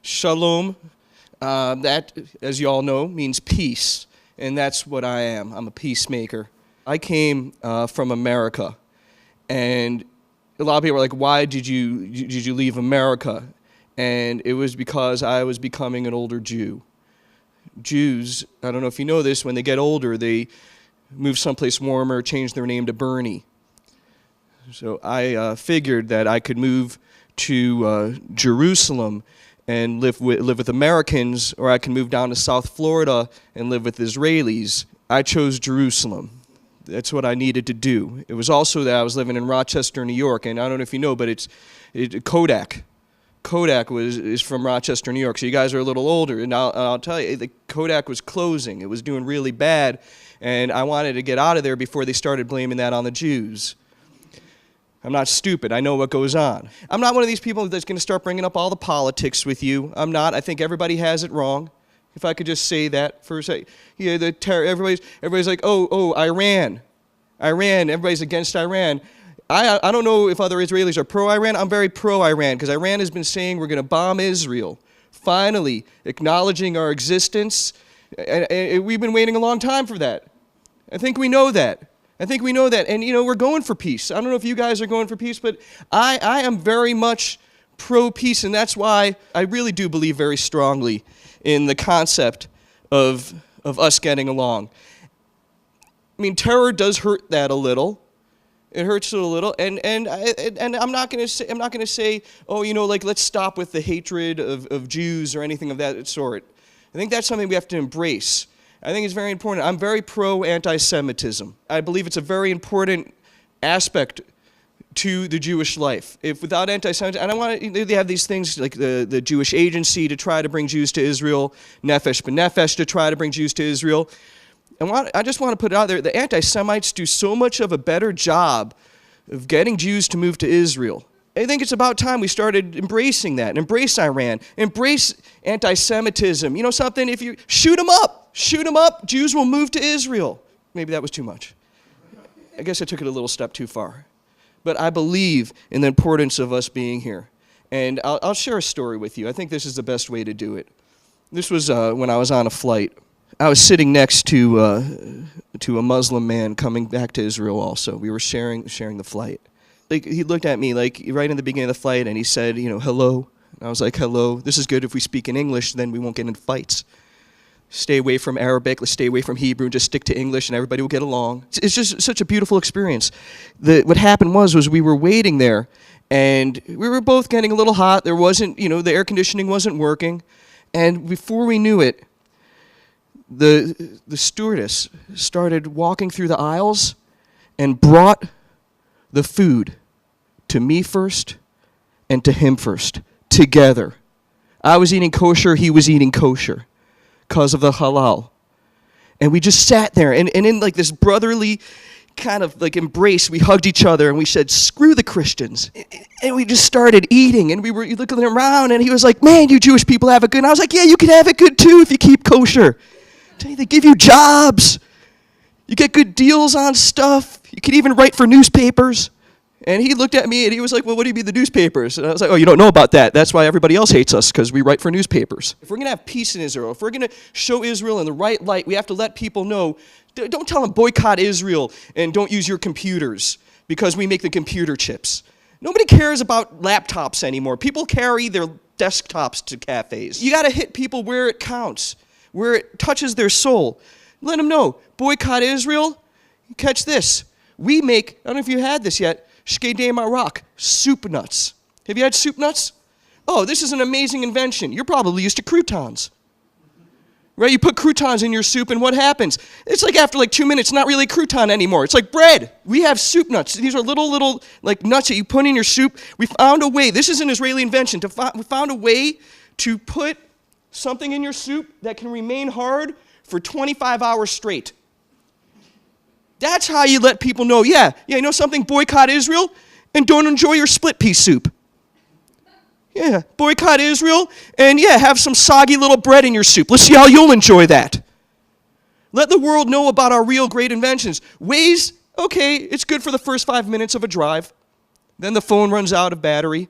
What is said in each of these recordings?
Shalom. That, as you all know, means peace, and that's what I am. I'm a peacemaker. I came from America, and a lot of people are like, "Why did you leave America?" And it was because I was becoming an older Jew. Jews, I don't know if you know this, when they get older, they move someplace warmer, change their name to Bernie. So I figured that I could move to Jerusalem and live with Americans, or I can move down to South Florida and live with Israelis. I chose Jerusalem. That's what I needed to do. It was also that I was living in Rochester, New York, and I don't know if you know, but Kodak. Kodak is from Rochester, New York, so you guys are a little older, and I'll tell you, the Kodak was closing. It was doing really bad, and I wanted to get out of there before they started blaming that on the Jews. I'm not stupid. I know what goes on. I'm not one of these people that's going to start bringing up all the politics with you. I'm not. I think everybody has it wrong. If I could just say that for a second. Yeah, everybody's like, oh, Iran. Everybody's against Iran. I don't know if other Israelis are pro-Iran. I'm very pro-Iran because Iran has been saying we're going to bomb Israel. Finally, acknowledging our existence. And we've been waiting a long time for that. I think we know that. And, we're going for peace. I don't know if you guys are going for peace, but I am very much pro-peace, and that's why I really do believe very strongly in the concept of us getting along. I mean, terror does hurt that a little. It hurts it a little, and I'm not going to say, let's stop with the hatred of Jews or anything of that sort. I think that's something we have to embrace. I think it's very important. I'm very pro-anti-Semitism. I believe it's a very important aspect to the Jewish life. If without anti-Semitism, they have these things like the Jewish Agency to try to bring Jews to Israel, Nefesh B'Nefesh to try to bring Jews to Israel. And I just want to put it out there, the anti-Semites do so much of a better job of getting Jews to move to Israel. I think it's about time we started embracing that, embrace Iran, embrace anti-Semitism. You know something, if you shoot them up, Jews will move to Israel. Maybe that was too much. I guess I took it a little step too far. But I believe in the importance of us being here. And I'll share a story with you. I think this is the best way to do it. This was when I was on a flight. I was sitting next to a Muslim man coming back to Israel also. We were sharing the flight. He looked at me right in the beginning of the flight and he said, hello. And I was like, hello. This is good if we speak in English, then we won't get into fights. Stay away from Arabic, let's stay away from Hebrew, just stick to English and everybody will get along. It's just such a beautiful experience. What happened was we were waiting there and we were both getting a little hot. There wasn't, the air conditioning wasn't working. And before we knew it, the stewardess started walking through the aisles and brought the food to me first and to him first, together. I was eating kosher, he was eating kosher because of the halal. And we just sat there, and in this brotherly kind of embrace, we hugged each other, and we said, screw the Christians. And we just started eating, and we were looking around, and he was like, man, you Jewish people have it good. And I was like, yeah, you can have it good too if you keep kosher. They give you jobs. You get good deals on stuff. You can even write for newspapers. And he looked at me and he was like, well, what do you mean the newspapers? And I was like, oh, you don't know about that. That's why everybody else hates us, because we write for newspapers. If we're going to have peace in Israel, if we're going to show Israel in the right light, we have to let people know, don't tell them boycott Israel and don't use your computers because we make the computer chips. Nobody cares about laptops anymore. People carry their desktops to cafes. You got to hit people where it counts, where it touches their soul. Let them know, boycott Israel. Catch this. We make, I don't know if you had this yet, Shkedei Marak, soup nuts. Have you had soup nuts? Oh, this is an amazing invention. You're probably used to croutons. Right? You put croutons in your soup and what happens? It's after 2 minutes, not really crouton anymore. It's like bread. We have soup nuts. These are little nuts that you put in your soup. We found a way, this is an Israeli invention, we found a way to put something in your soup that can remain hard for 25 hours straight. That's how you let people know, yeah, you know something, boycott Israel and don't enjoy your split pea soup. Yeah, boycott Israel and have some soggy little bread in your soup. Let's see how you'll enjoy that. Let the world know about our real great inventions. Waze, okay, it's good for the first 5 minutes of a drive. Then the phone runs out of battery.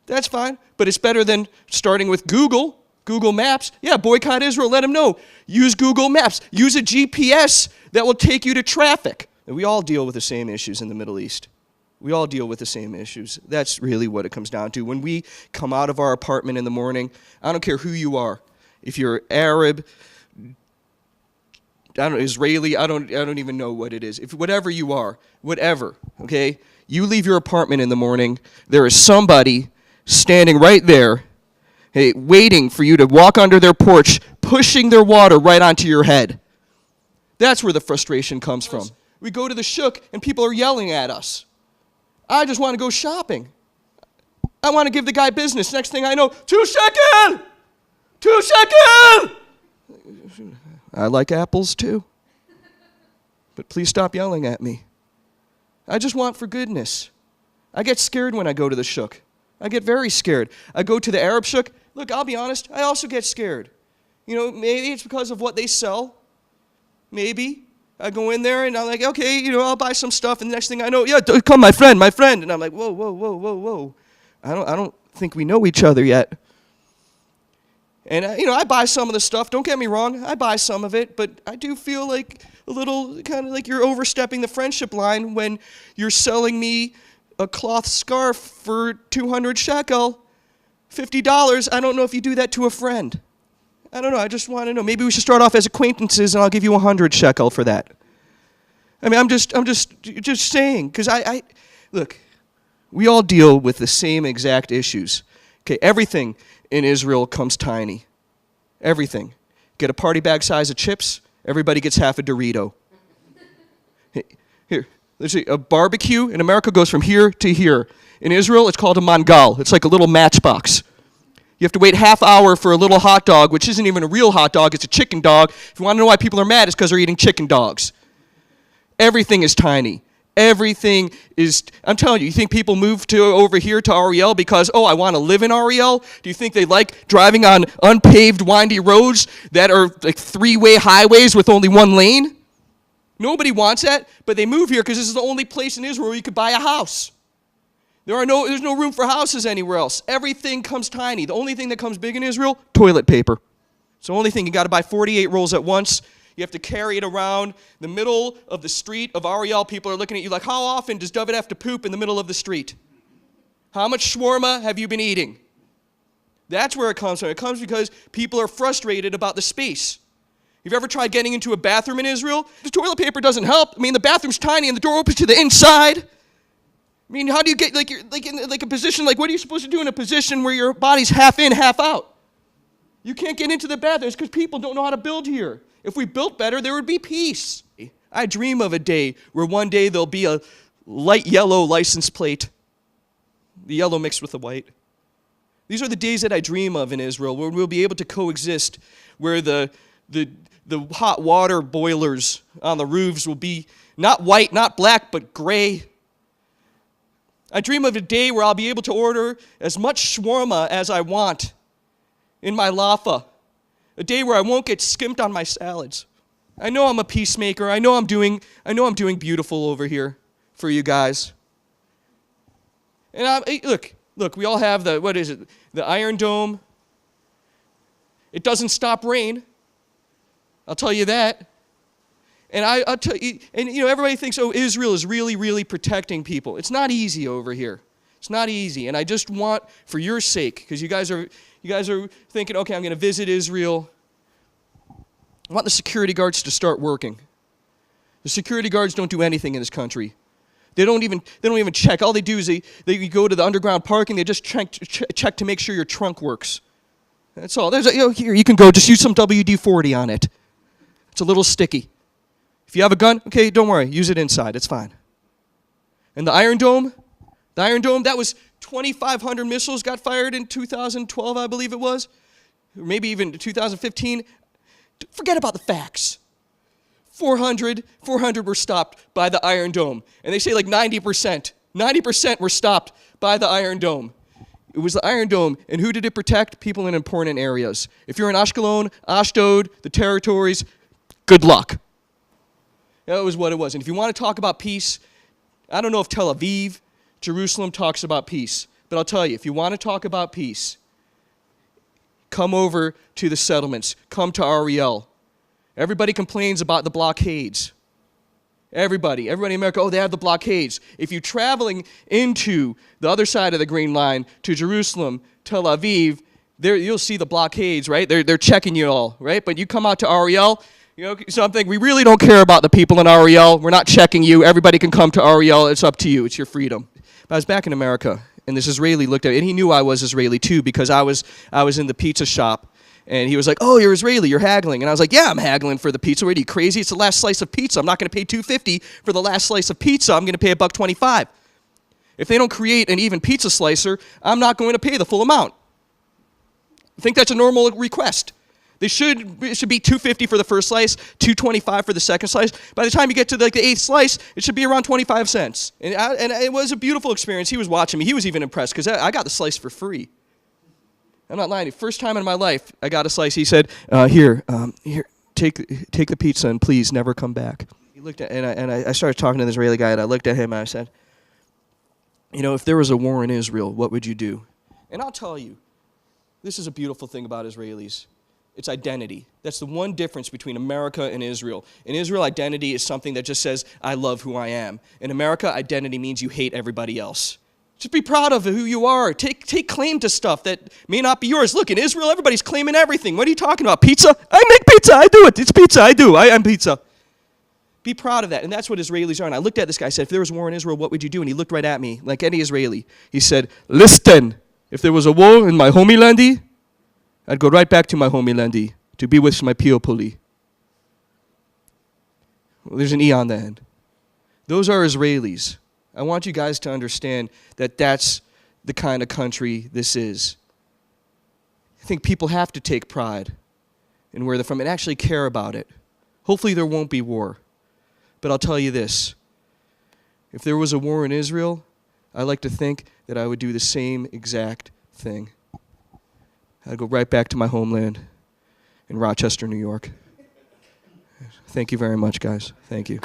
That's fine. But it's better than starting with Google Maps. Yeah, boycott Israel. Let them know. Use Google Maps. Use a GPS that will take you to traffic. And we all deal with the same issues in the Middle East. We all deal with the same issues. That's really what it comes down to. When we come out of our apartment in the morning, I don't care who you are. If you're Arab, Israeli, I don't even know what it is. If whatever you are, whatever, okay? You leave your apartment in the morning, there is somebody standing right there, hey, waiting for you to walk under their porch, pushing their water right onto your head. That's where the frustration comes from. We go to the shuk and people are yelling at us. I just want to go shopping. I want to give the guy business. Next thing I know, 2 shekel! 2 shekel! I like apples too. But please stop yelling at me. I just want for goodness. I get scared when I go to the shuk. I get very scared. I go to the Arab shuk. Look, I'll be honest, I also get scared. You know, maybe it's because of what they sell. Maybe. I go in there and I'm like, okay, you know, I'll buy some stuff, and the next thing I know, yeah, come my friend. And I'm like, whoa. I don't think we know each other yet. And, you know, I buy some of the stuff. Don't get me wrong. I buy some of it, but I do feel like a little kind of like you're overstepping the friendship line when you're selling me a cloth scarf for 200 shekel, $50. I don't know if you do that to a friend. I don't know. I just want to know. Maybe we should start off as acquaintances, and I'll give you 100 shekel for that. I mean, I'm just saying, because look, we all deal with the same exact issues. Okay, everything in Israel comes tiny. Everything. Get a party bag size of chips, everybody gets half a Dorito. Here, let's see, a barbecue in America goes from here to here. In Israel, it's called a mangal. It's like a little matchbox. You have to wait half hour for a little hot dog, which isn't even a real hot dog, it's a chicken dog. If you want to know why people are mad, it's because they're eating chicken dogs. Everything is tiny. Everything is, I'm telling you, you think people move over here to Ariel because, oh, I want to live in Ariel? Do you think they like driving on unpaved, windy roads that are like 3-way highways with only 1 lane? Nobody wants that, but they move here because this is the only place in Israel where you could buy a house. There's no room for houses anywhere else. Everything comes tiny. The only thing that comes big in Israel, toilet paper. It's the only thing. You got to buy 48 rolls at once. You have to carry it around the middle of the street of Ariel. People are looking at you like, how often does David have to poop in the middle of the street? How much shawarma have you been eating? That's where it comes from. It comes because people are frustrated about the space. You've ever tried getting into a bathroom in Israel? The toilet paper doesn't help. I mean, the bathroom's tiny and the door opens to the inside. I mean, how do you get in a position, like what are you supposed to do in a position where your body's half in, half out? You can't get into the bathrooms because people don't know how to build here. If we built better, there would be peace. I dream of a day where one day there'll be a light yellow license plate, the yellow mixed with the white. These are the days that I dream of in Israel, where we'll be able to coexist, where the hot water boilers on the roofs will be not white, not black, but gray. I dream of a day where I'll be able to order as much shawarma as I want in my lafa. A day where I won't get skimped on my salads. I know I'm a peacemaker. I know I'm doing beautiful over here for you guys. And look, we all have the Iron Dome. It doesn't stop rain. I'll tell you that. And I'll tell you, and you know, everybody thinks, oh, Israel is really, really protecting people. It's not easy over here. It's not easy. And I just want, for your sake, because you guys are thinking, okay, I'm going to visit Israel. I want the security guards to start working. The security guards don't do anything in this country. They don't even check. All they do is they go to the underground parking. They just check to make sure your trunk works. That's all. Here, you can go. Just use some WD-40 on it. It's a little sticky. If you have a gun, okay, don't worry. Use it inside. It's fine. And the Iron Dome, that was 2,500 missiles got fired in 2012, I believe it was. Or maybe even 2015. Forget about the facts. 400 were stopped by the Iron Dome. And they say like 90%. 90% were stopped by the Iron Dome. It was the Iron Dome. And who did it protect? People in important areas. If you're in Ashkelon, Ashdod, the territories, good luck. That was what it was. And if you want to talk about peace, I don't know if Tel Aviv, Jerusalem talks about peace. But I'll tell you, if you want to talk about peace, come over to the settlements. Come to REL. Everybody complains about the blockades. Everybody in America, oh, they have the blockades. If you're traveling into the other side of the Green Line to Jerusalem, Tel Aviv, there you'll see the blockades, right? They're checking you all, right? But you come out to REL, you know something, we really don't care about the people in REL. We're not checking you. Everybody can come to REL. It's up to you. It's your freedom. But I was back in America, and this Israeli looked at me, and he knew I was Israeli too, because I was in the pizza shop. And he was like, oh, you're Israeli, you're haggling. And I was like, yeah, I'm haggling for the pizza. What are you, crazy? It's the last slice of pizza. I'm not going to pay $2.50 for the last slice of pizza. I'm going to pay $1.25. If they don't create an even pizza slicer, I'm not going to pay the full amount. I think that's a normal request. It should be $2.50 for the first slice, $2.25 for the second slice. By the time you get to like the eighth slice, it should be around 25 cents. And it was a beautiful experience. He was watching me. He was even impressed because I got the slice for free. I'm not lying. First time in my life, I got a slice. He said, here, take the pizza and please never come back. He looked at, and I started talking to this Israeli guy, and I looked at him and I said, you know, if there was a war in Israel, what would you do? And I'll tell you, this is a beautiful thing about Israelis. It's identity. That's the one difference between America and Israel. In Israel, identity is something that just says, I love who I am. In America, identity means you hate everybody else. Just be proud of who you are. Take claim to stuff that may not be yours. Look, in Israel, everybody's claiming everything. What are you talking about? Pizza? I make pizza. I do it. It's pizza. I do. I am pizza. Be proud of that. And that's what Israelis are. And I looked at this guy. I said, if there was war in Israel, what would you do? And he looked right at me, like any Israeli. He said, listen, if there was a war in my homeland, I'd go right back to my homeland to be with my Piopoli. Well, there's an E on the end. Those are Israelis. I want you guys to understand that that's the kind of country this is. I think people have to take pride in where they're from and actually care about it. Hopefully there won't be war. But I'll tell you this. If there was a war in Israel, I like to think that I would do the same exact thing. I'd go right back to my homeland in Rochester, New York. Thank you very much, guys. Thank you.